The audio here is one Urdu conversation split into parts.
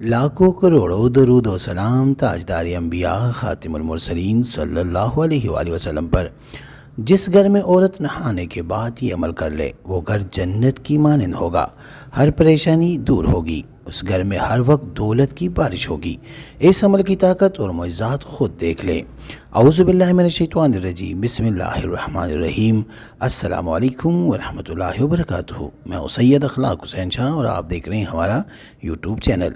لاکھوں کروڑوں درود و سلام تاجدار انبیاء خاتم المرسلین صلی اللہ علیہ وآلہ وسلم پر۔ جس گھر میں عورت نہانے کے بعد یہ عمل کر لے وہ گھر جنت کی مانند ہوگا، ہر پریشانی دور ہوگی، اس گھر میں ہر وقت دولت کی بارش ہوگی۔ اس عمل کی طاقت اور معجزات خود دیکھ لے۔ اعوذ باللہ من الشیطان الرجیم، بسم اللہ الرحمن الرحیم۔ السلام علیکم ورحمۃ اللہ وبرکاتہ۔ میں سید اخلاق حسین شاہ اور آپ دیکھ رہے ہیں ہمارا یوٹیوب چینل۔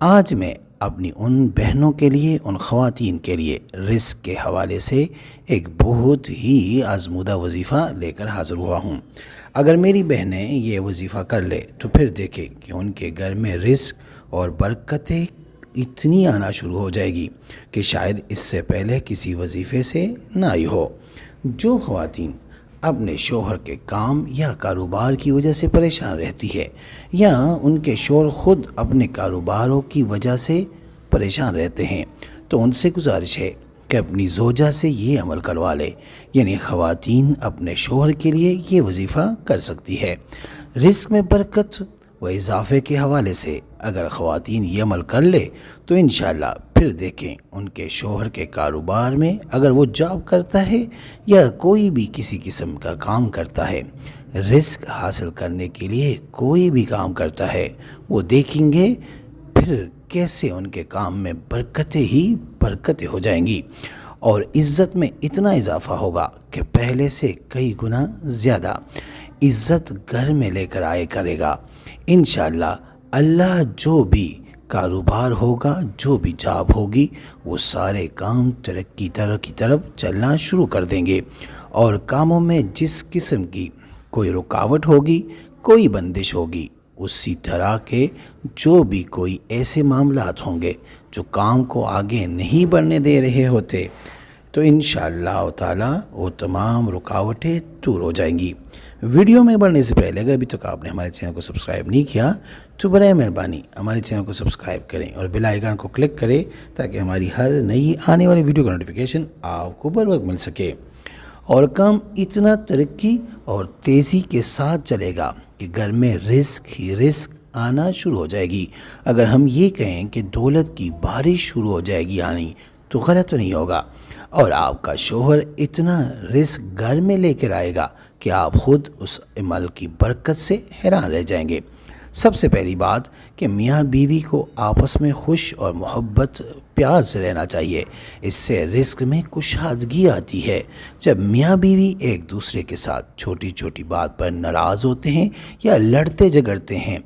آج میں اپنی ان بہنوں کے لیے، ان خواتین کے لیے رزق کے حوالے سے ایک بہت ہی آزمودہ وظیفہ لے کر حاضر ہوا ہوں۔ اگر میری بہنیں یہ وظیفہ کر لے تو پھر دیکھیں کہ ان کے گھر میں رزق اور برکتیں اتنی آنا شروع ہو جائے گی کہ شاید اس سے پہلے کسی وظیفے سے نہ آئی ہو۔ جو خواتین اپنے شوہر کے کام یا کاروبار کی وجہ سے پریشان رہتی ہے، یا ان کے شوہر خود اپنے کاروباروں کی وجہ سے پریشان رہتے ہیں، تو ان سے گزارش ہے کہ اپنی زوجہ سے یہ عمل کروا لے، یعنی خواتین اپنے شوہر کے لیے یہ وظیفہ کر سکتی ہے۔ رزق میں برکت و اضافے کے حوالے سے اگر خواتین یہ عمل کر لے تو انشاءاللہ پھر دیکھیں ان کے شوہر کے کاروبار میں، اگر وہ جاب کرتا ہے یا کوئی بھی کسی قسم کا کام کرتا ہے، رزق حاصل کرنے کے لیے کوئی بھی کام کرتا ہے، وہ دیکھیں گے پھر کیسے ان کے کام میں برکتیں ہی برکتیں ہو جائیں گی، اور عزت میں اتنا اضافہ ہوگا کہ پہلے سے کئی گنا زیادہ عزت گھر میں لے کر آئے کرے گا۔ انشاءاللہ اللہ جو بھی کاروبار ہوگا، جو بھی جاب ہوگی، وہ سارے کام ترقی کی طرف چلنا شروع کر دیں گے، اور کاموں میں جس قسم کی کوئی رکاوٹ ہوگی، کوئی بندش ہوگی، اسی طرح کے جو بھی کوئی ایسے معاملات ہوں گے جو کام کو آگے نہیں بڑھنے دے رہے ہوتے، تو انشاءاللہ تعالی وہ تمام رکاوٹیں دور ہو جائیں گی۔ ویڈیو میں بڑھنے سے پہلے اگر ابھی تک آپ نے ہمارے چینل کو سبسکرائب نہیں کیا تو برائے مہربانی ہمارے چینل کو سبسکرائب کریں اور بیل آئیکن کو کلک کریں تاکہ ہماری ہر نئی آنے والی ویڈیو کا نوٹیفیکیشن آپ کو بر وقت مل سکے، اور کام اتنا ترقی اور تیزی کے ساتھ چلے گا کہ گھر میں رزق ہی رزق آنا شروع ہو جائے گی۔ اگر ہم یہ کہیں کہ دولت کی بارش شروع ہو جائے گی آنی تو غلط نہیں ہوگا، اور آپ کا شوہر اتنا رزق گھر میں لے کر آئے گا کہ آپ خود اس عمل کی برکت سے حیران رہ جائیں گے۔ سب سے پہلی بات کہ میاں بیوی کو آپس میں خوش اور محبت پیار سے رہنا چاہیے، اس سے رزق میں کشادگی آتی ہے۔ جب میاں بیوی ایک دوسرے کے ساتھ چھوٹی چھوٹی بات پر ناراض ہوتے ہیں یا لڑتے جھگڑتے ہیں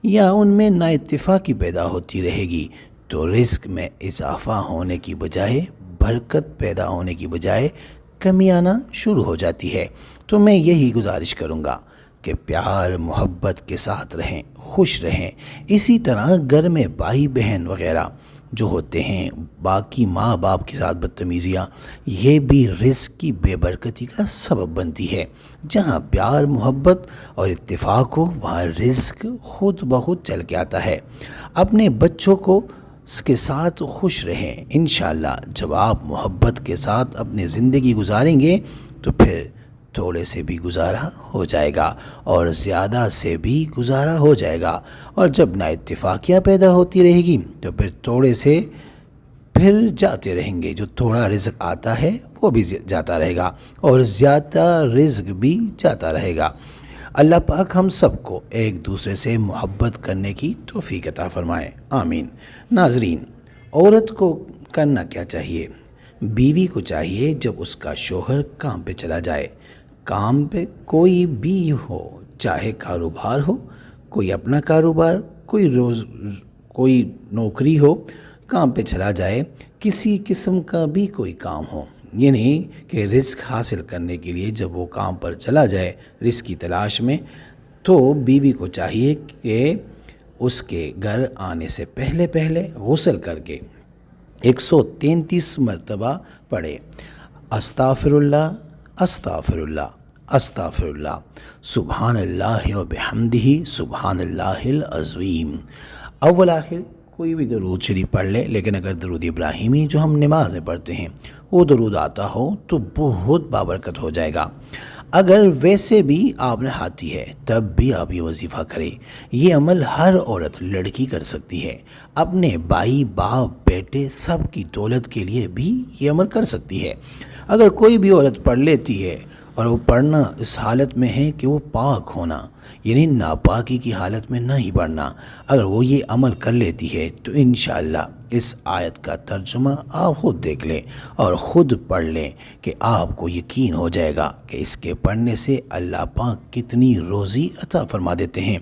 یا ان میں نا اتفاقی پیدا ہوتی رہے گی تو رزق میں اضافہ ہونے کی بجائے، برکت پیدا ہونے کی بجائے کمی آنا شروع ہو جاتی ہے۔ تو میں یہی گزارش کروں گا کہ پیار محبت کے ساتھ رہیں، خوش رہیں۔ اسی طرح گھر میں بھائی بہن وغیرہ جو ہوتے ہیں، باقی ماں باپ کے ساتھ بدتمیزیاں، یہ بھی رزق کی بے برکتی کا سبب بنتی ہے۔ جہاں پیار محبت اور اتفاق ہو وہاں رزق خود بخود چل کے آتا ہے۔ اپنے بچوں کو کے ساتھ خوش رہیں۔ انشاءاللہ جب آپ محبت کے ساتھ اپنی زندگی گزاریں گے تو پھر تھوڑے سے بھی گزارا ہو جائے گا اور زیادہ سے بھی گزارا ہو جائے گا، اور جب نا اتفاقیاں پیدا ہوتی رہے گی تو پھر تھوڑے سے پھر جاتے رہیں گے، جو تھوڑا رزق آتا ہے وہ بھی جاتا رہے گا اور زیادہ رزق بھی جاتا رہے گا۔ اللہ پاک ہم سب کو ایک دوسرے سے محبت کرنے کی توفیق عطا فرمائے، آمین۔ ناظرین، عورت کو کرنا کیا چاہیے؟ بیوی کو چاہیے جب اس کا شوہر کام پہ چلا جائے، کام پہ کوئی بھی ہو، چاہے کاروبار ہو، کوئی اپنا کاروبار، کوئی نوکری ہو، کام پہ چلا جائے، کسی قسم کا بھی کوئی کام ہو، یعنی کہ رزق حاصل کرنے کے لیے جب وہ کام پر چلا جائے رزق کی تلاش میں، تو بیوی کو چاہیے کہ اس کے گھر آنے سے پہلے غسل کر کے 133 مرتبہ پڑھے، استغفر اللہ استغفر اللہ استغفر اللہ، سبحان اللہ و بحمدہ سبحان اللہ العظیم۔ اول آخر کوئی بھی درود شریف پڑھ لے، لیکن اگر درود ابراہیمی جو ہم نماز میں پڑھتے ہیں وہ درود آتا ہو تو بہت بابرکت ہو جائے گا۔ اگر ویسے بھی آپ نے ہاتھی ہے تب بھی آپ یہ وظیفہ کریں۔ یہ عمل ہر عورت لڑکی کر سکتی ہے، اپنے بھائی باپ بیٹے سب کی دولت کے لیے بھی یہ عمل کر سکتی ہے۔ اگر کوئی بھی عورت پڑھ لیتی ہے اور وہ پڑھنا اس حالت میں ہے کہ وہ پاک ہونا، یعنی ناپاکی کی حالت میں نہیں پڑھنا، اگر وہ یہ عمل کر لیتی ہے تو انشاءاللہ اس آیت کا ترجمہ آپ خود دیکھ لیں اور خود پڑھ لیں کہ آپ کو یقین ہو جائے گا کہ اس کے پڑھنے سے اللہ پاک کتنی روزی عطا فرما دیتے ہیں،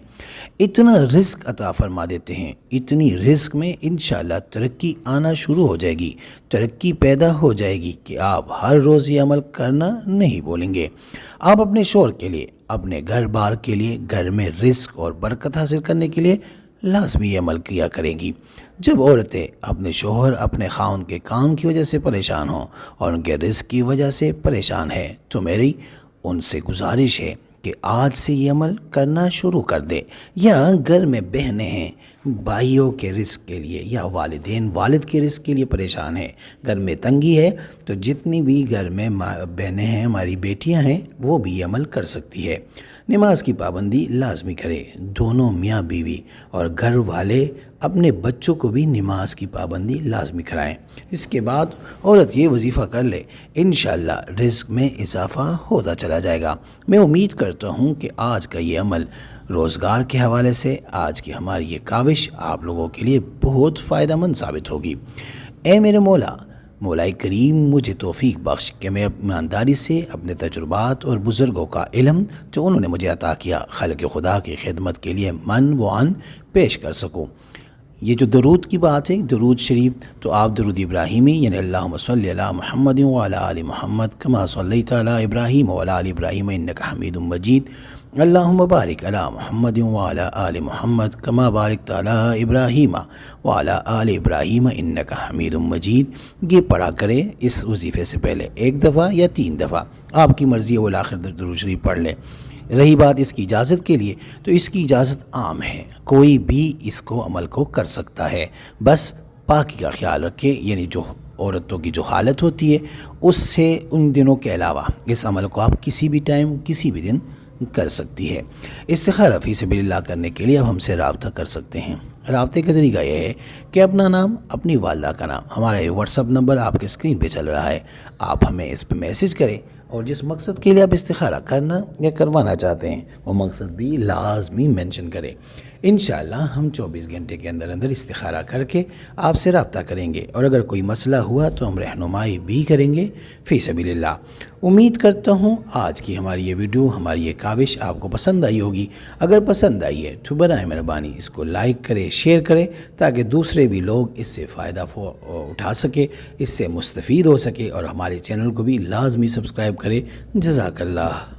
اتنا رزق عطا فرما دیتے ہیں، اتنی رزق میں انشاءاللہ ترقی آنا شروع ہو جائے گی، ترقی پیدا ہو جائے گی کہ آپ ہر روز یہ عمل کرنا نہیں بولیں گے۔ آپ اپنے شوہر کے لیے، اپنے گھر بار کے لیے، گھر میں رزق اور برکت حاصل کرنے کے لیے لازمی یہ عمل کیا کریں گی۔ جب عورتیں اپنے شوہر اپنے خاوند کے کام کی وجہ سے پریشان ہوں اور ان کے رزق کی وجہ سے پریشان ہے تو میری ان سے گزارش ہے کہ آج سے یہ عمل کرنا شروع کر دے، یا گھر میں بہنیں ہیں بھائیوں کے رزق کے لیے، یا والدین والد کے رزق کے لیے پریشان ہیں، گھر میں تنگی ہے، تو جتنی بھی گھر میں بہنیں ہیں، ہماری بیٹیاں ہیں، وہ بھی یہ عمل کر سکتی ہے۔ نماز کی پابندی لازمی کرے، دونوں میاں بیوی اور گھر والے اپنے بچوں کو بھی نماز کی پابندی لازمی کرائیں۔ اس کے بعد عورت یہ وظیفہ کر لے، انشاءاللہ رزق میں اضافہ ہوتا چلا جائے گا۔ میں امید کرتا ہوں کہ آج کا یہ عمل روزگار کے حوالے سے آج کی ہماری یہ کاوش آپ لوگوں کے لیے بہت فائدہ مند ثابت ہوگی۔ اے میرے مولا کریم مجھے توفیق بخش کہ میں ایمانداری سے اپنے تجربات اور بزرگوں کا علم جو انہوں نے مجھے عطا کیا خلق خدا کی خدمت کے لیے من و عن پیش کر سکوں۔ یہ جو درود کی بات ہے، درود شریف، تو آپ درود ابراہیمی یعنی اللہم صلی علی محمد وعلی آل محمد کما صلیت علی ابراہیم وعلی آل ابراہیم انک حمید مجید، اللہم بارک علی محمد وعلی آل محمد کما بارکت علی ابراہیم وعلی آل ابراہیم انک حمید مجید، یہ پڑھا کرے اس وظیفے سے پہلے 1 دفعہ یا 3 دفعہ، آپ کی مرضی ہے، والآخر درود شریف پڑھ لیں۔ رہی بات اس کی اجازت کے لیے، تو اس کی اجازت عام ہے، کوئی بھی اس کو عمل کو کر سکتا ہے، بس پاکی کا خیال رکھے، یعنی جو عورتوں کی جو حالت ہوتی ہے اس سے ان دنوں کے علاوہ اس عمل کو آپ کسی بھی ٹائم کسی بھی دن کر سکتی ہے۔ استخارہ فی سبیل اللہ کرنے کے لیے اب ہم سے رابطہ کر سکتے ہیں۔ رابطے کا طریقہ یہ ہے کہ اپنا نام، اپنی والدہ کا نام، ہمارا یہ واٹس ایپ نمبر آپ کے اسکرین پہ چل رہا ہے، آپ ہمیں اس پہ میسج کریں، اور جس مقصد کے لیے آپ استخارہ کرنا یا کروانا چاہتے ہیں وہ مقصد بھی لازمی مینشن کریں۔ انشاءاللہ ہم 24 گھنٹے کے اندر اندر استخارہ کر کے آپ سے رابطہ کریں گے، اور اگر کوئی مسئلہ ہوا تو ہم رہنمائی بھی کریں گے فی سبیل اللہ۔ امید کرتا ہوں آج کی ہماری یہ ویڈیو، ہماری یہ کاوش آپ کو پسند آئی ہوگی۔ اگر پسند آئی ہے تو برائے مہربانی اس کو لائک کرے، شیئر کرے، تاکہ دوسرے بھی لوگ اس سے فائدہ اٹھا سکے، اس سے مستفید ہو سکے، اور ہمارے چینل کو بھی لازمی سبسکرائب کرے۔ جزاک اللہ۔